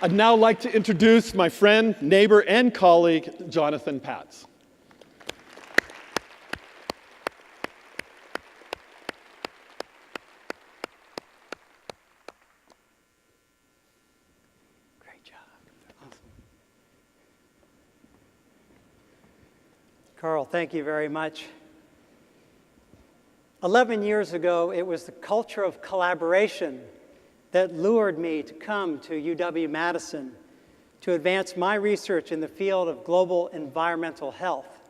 I'd now like to introduce my friend, neighbor, and colleague, Jonathan Patz. Great job. Awesome. Carl, thank you very much. 11 years ago, it was the culture of collaboration that lured me to come to UW-Madison to advance my research in the field of global environmental health.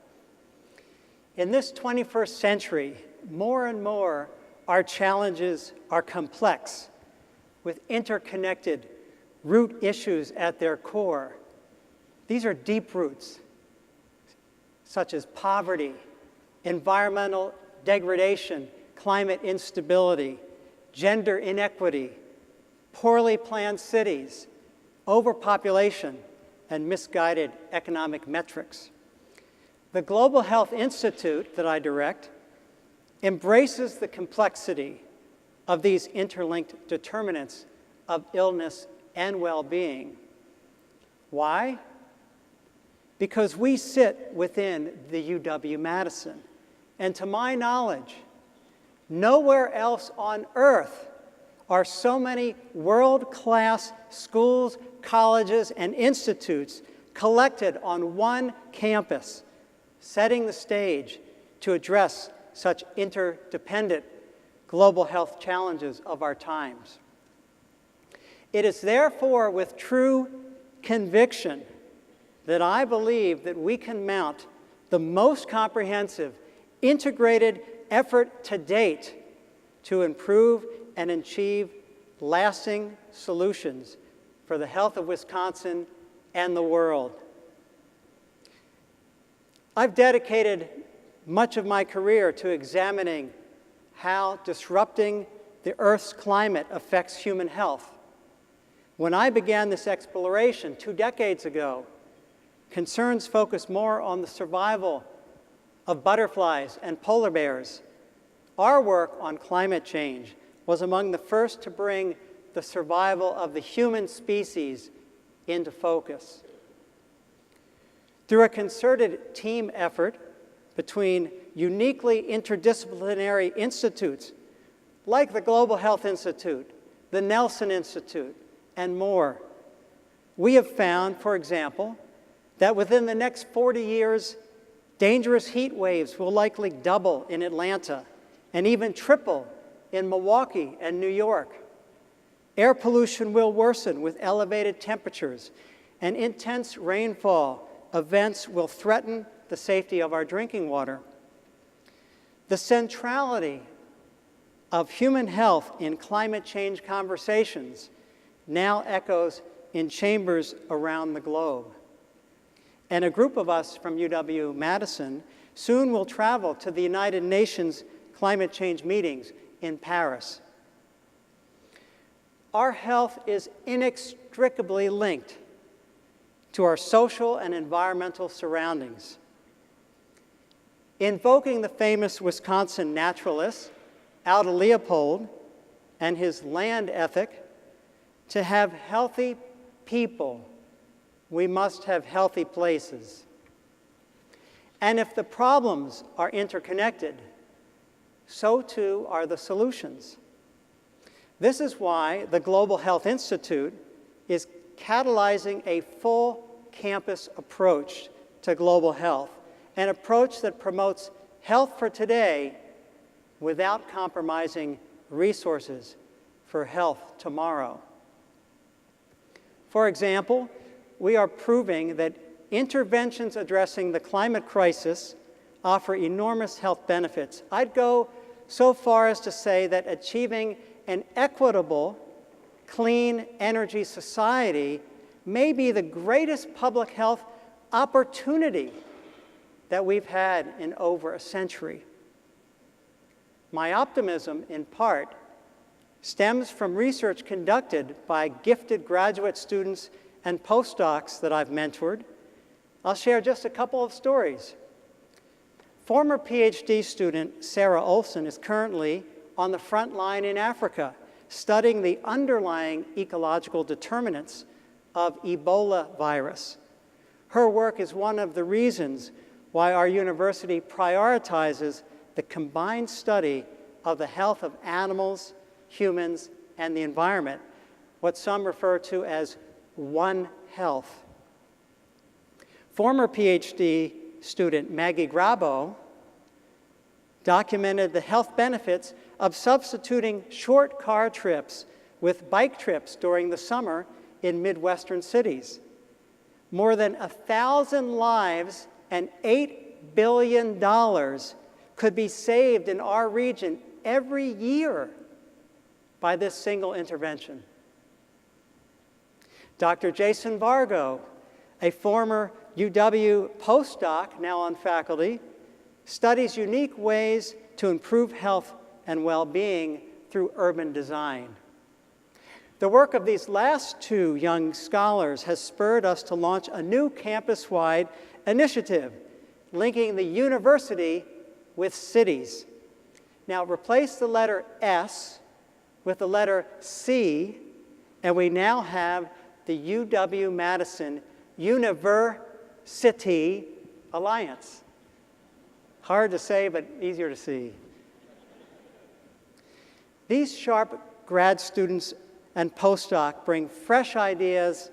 In this 21st century, more and more our challenges are complex, with interconnected root issues at their core. These are deep roots, such as poverty, environmental degradation, climate instability, gender inequity, poorly planned cities, overpopulation, and misguided economic metrics. The Global Health Institute that I direct embraces the complexity of these interlinked determinants of illness and well-being. Why? Because we sit within the UW-Madison, and to my knowledge, nowhere else on earth are so many world-class schools, colleges, and institutes collected on one campus, setting the stage to address such interdependent global health challenges of our times. It is therefore with true conviction that I believe that we can mount the most comprehensive, integrated effort to date to improve and achieve lasting solutions for the health of Wisconsin and the world. I've dedicated much of my career to examining how disrupting the Earth's climate affects human health. When I began this exploration 2 decades ago, concerns focused more on the survival of butterflies and polar bears. Our work on climate change was among the first to bring the survival of the human species into focus. Through a concerted team effort between uniquely interdisciplinary institutes like the Global Health Institute, the Nelson Institute, and more, we have found, for example, that within the next 40 years, dangerous heat waves will likely double in Atlanta and even triple in Milwaukee and New York. Air pollution will worsen with elevated temperatures, and intense rainfall events will threaten the safety of our drinking water. The centrality of human health in climate change conversations now echoes in chambers around the globe. And a group of us from UW-Madison soon will travel to the United Nations climate change meetings in Paris. Our health is inextricably linked to our social and environmental surroundings. Invoking the famous Wisconsin naturalist, Aldo Leopold, and his land ethic, to have healthy people, we must have healthy places. And if the problems are interconnected, so too are the solutions. This is why the Global Health Institute is catalyzing a full campus approach to global health, an approach that promotes health for today without compromising resources for health tomorrow. For example, we are proving that interventions addressing the climate crisis offer enormous health benefits. I'd go so far as to say that achieving an equitable, clean energy society may be the greatest public health opportunity that we've had in over a century. My optimism, in part, stems from research conducted by gifted graduate students and postdocs that I've mentored. I'll share just a couple of stories. Former PhD student Sarah Olson is currently on the front line in Africa, studying the underlying ecological determinants of Ebola virus. Her work is one of the reasons why our university prioritizes the combined study of the health of animals, humans, and the environment, what some refer to as One Health. Former PhD student Maggie Grabo documented the health benefits of substituting short car trips with bike trips during the summer in Midwestern cities. More than 1,000 lives and $8 billion could be saved in our region every year by this single intervention. Dr. Jason Vargo, a former UW postdoc, now on faculty, studies unique ways to improve health and well-being through urban design. The work of these last two young scholars has spurred us to launch a new campus-wide initiative linking the university with cities. Now, replace the letter S with the letter C, and we now have the UW-Madison University Alliance. Hard to say, but easier to see. These sharp grad students and postdoc bring fresh ideas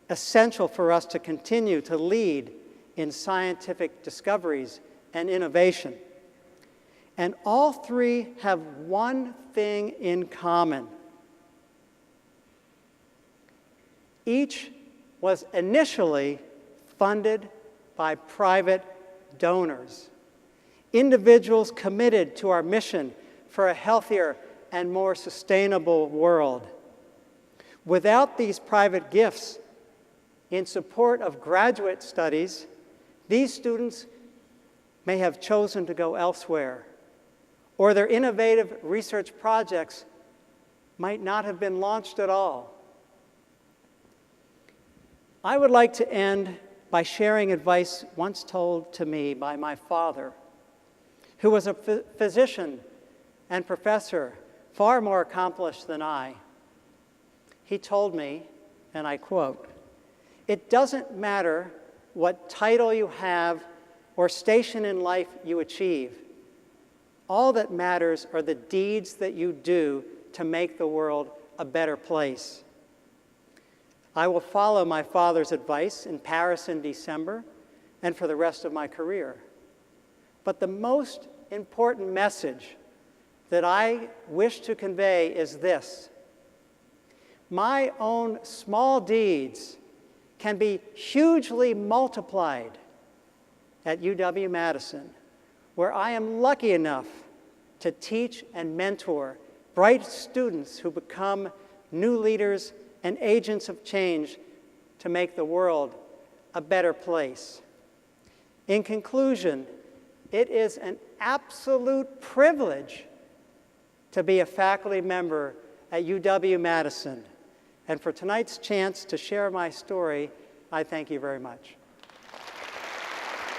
essential for us to continue to lead in scientific discoveries and innovation. And all three have one thing in common. Each was initially funded by private donors, individuals committed to our mission for a healthier and more sustainable world. Without these private gifts in support of graduate studies, these students may have chosen to go elsewhere, or their innovative research projects might not have been launched at all. I would like to end by sharing advice once told to me by my father, who was a physician and professor far more accomplished than I. He told me, and I quote, "It doesn't matter what title you have or station in life you achieve. All that matters are the deeds that you do to make the world a better place." I will follow my father's advice in Paris in December and for the rest of my career. But the most important message that I wish to convey is this: my own small deeds can be hugely multiplied at UW-Madison, where I am lucky enough to teach and mentor bright students who become new leaders and agents of change to make the world a better place. In conclusion, it is an absolute privilege to be a faculty member at UW-Madison. And for tonight's chance to share my story, I thank you very much.